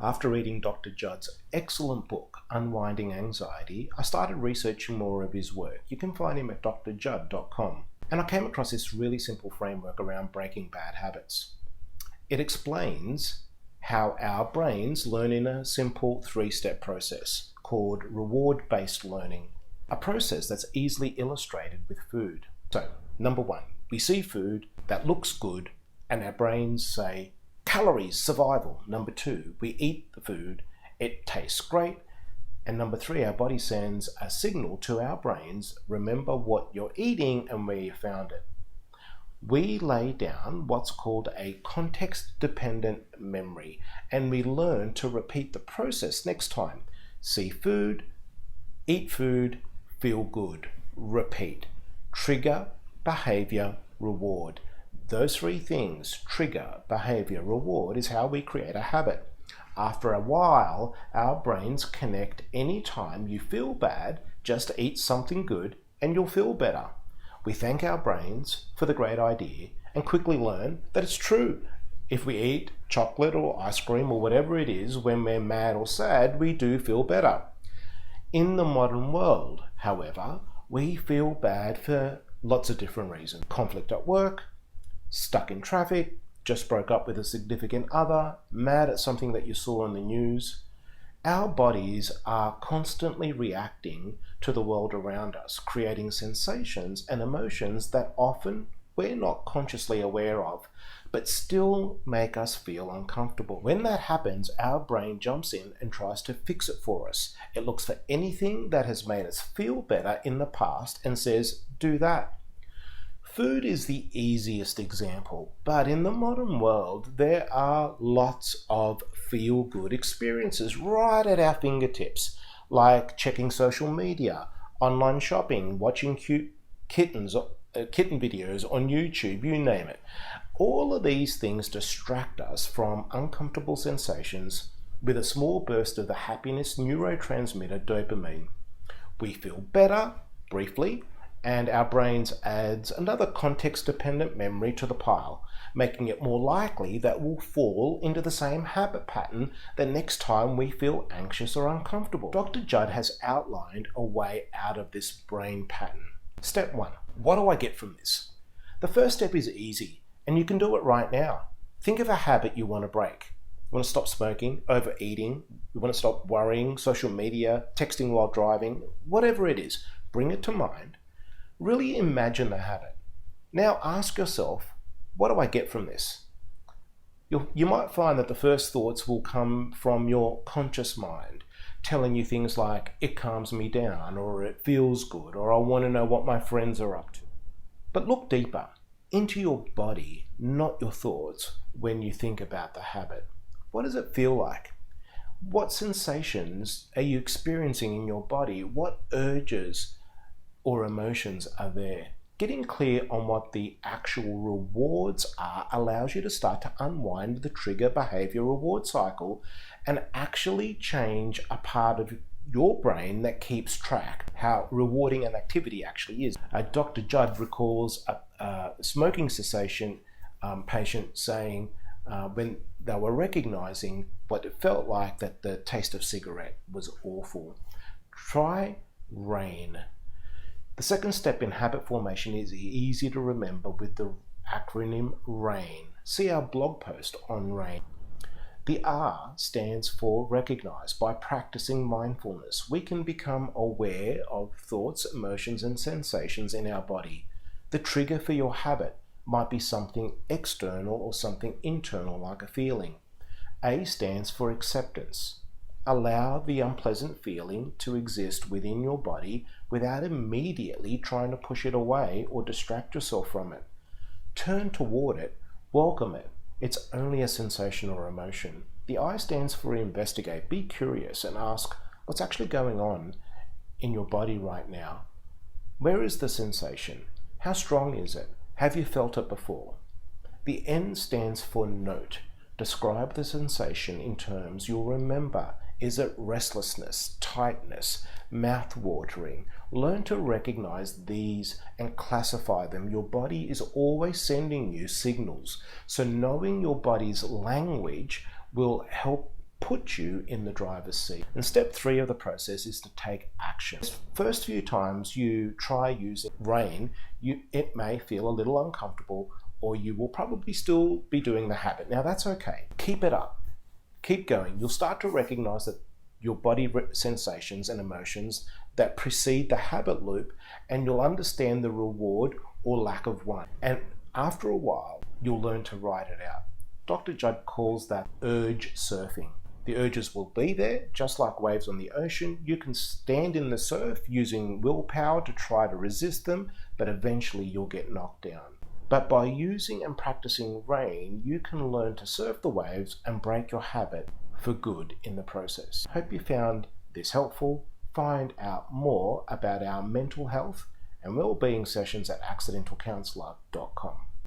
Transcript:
After reading Dr. Jud's excellent book, Unwinding Anxiety, I started researching more of his work. You can find him at drjud.com. And I came across this really simple framework around breaking bad habits. It explains how our brains learn in a simple 3-step process called reward-based learning, a process that's easily illustrated with food. So, number 1, we see food that looks good and our brains say, calories, survival. Number 2, we eat the food, it tastes great. And number 3, our body sends a signal to our brains, remember what you're eating and where you found it. We lay down what's called a context-dependent memory, and we learn to repeat the process next time. See food, eat food, feel good, repeat. Trigger, behavior, reward. Those 3 things, trigger, behavior, reward, is how we create a habit. After a while, our brains connect any time you feel bad, just eat something good and you'll feel better. We thank our brains for the great idea and quickly learn that it's true. If we eat chocolate or ice cream or whatever it is when we're mad or sad, we do feel better. In the modern world, however, we feel bad for lots of different reasons. Conflict at work, stuck in traffic, just broke up with a significant other, mad at something that you saw on the news. Our bodies are constantly reacting to the world around us, creating sensations and emotions that often we're not consciously aware of, but still make us feel uncomfortable. When that happens, our brain jumps in and tries to fix it for us. It looks for anything that has made us feel better in the past and says, do that. Food is the easiest example, but in the modern world, there are lots of feel-good experiences right at our fingertips, like checking social media, online shopping, watching cute kitten videos on YouTube, you name it. All of these things distract us from uncomfortable sensations with a small burst of the happiness neurotransmitter dopamine. We feel better, briefly, and our brains adds another context-dependent memory to the pile, making it more likely that we'll fall into the same habit pattern the next time we feel anxious or uncomfortable. Dr. Jud has outlined a way out of this brain pattern. Step 1. What do I get from this? The first step is easy, and you can do it right now. Think of a habit you want to break. You want to stop smoking, overeating, you want to stop worrying, social media, texting while driving, whatever it is, bring it to mind. Really imagine the habit. Now ask yourself, what do I get from this? You might find that the first thoughts will come from your conscious mind, telling you things like, it calms me down, or it feels good, or I want to know what my friends are up to. But look deeper into your body, not your thoughts, when you think about the habit. What does it feel like? What sensations are you experiencing in your body? What urges or emotions are there? Getting clear on what the actual rewards are allows you to start to unwind the trigger behavior reward cycle and actually change a part of your brain that keeps track how rewarding an activity actually is. Dr. Jud recalls a smoking cessation patient saying when they were recognizing what it felt like that the taste of cigarette was awful. Try RAIN. The second step in habit formation is easy to remember with the acronym RAIN. See our blog post on RAIN. The R stands for recognize. By practicing mindfulness, we can become aware of thoughts, emotions, and sensations in our body. The trigger for your habit might be something external or something internal, like a feeling. A stands for acceptance. Allow the unpleasant feeling to exist within your body without immediately trying to push it away or distract yourself from it. Turn toward it, welcome it. It's only a sensation or emotion. The I stands for investigate. Be curious and ask what's actually going on in your body right now. Where is the sensation? How strong is it? Have you felt it before? The N stands for note. Describe the sensation in terms you'll remember. Is it restlessness, tightness, mouth-watering? Learn to recognize these and classify them. Your body is always sending you signals, so knowing your body's language will help put put you in the driver's seat. And step 3 of the process is to take action. First few times you try using rain, it may feel a little uncomfortable, or you will probably still be doing the habit. Now that's okay. Keep it up. Keep going. You'll start to recognize that your body sensations and emotions that precede the habit loop, and you'll understand the reward or lack of one. And after a while, you'll learn to write it out. Dr. Jud calls that urge surfing. The urges will be there, just like waves on the ocean. You can stand in the surf using willpower to try to resist them, but eventually you'll get knocked down. But by using and practicing rain, you can learn to surf the waves and break your habit for good in the process. Hope you found this helpful. Find out more about our mental health and well-being sessions at accidentalcounselor.com.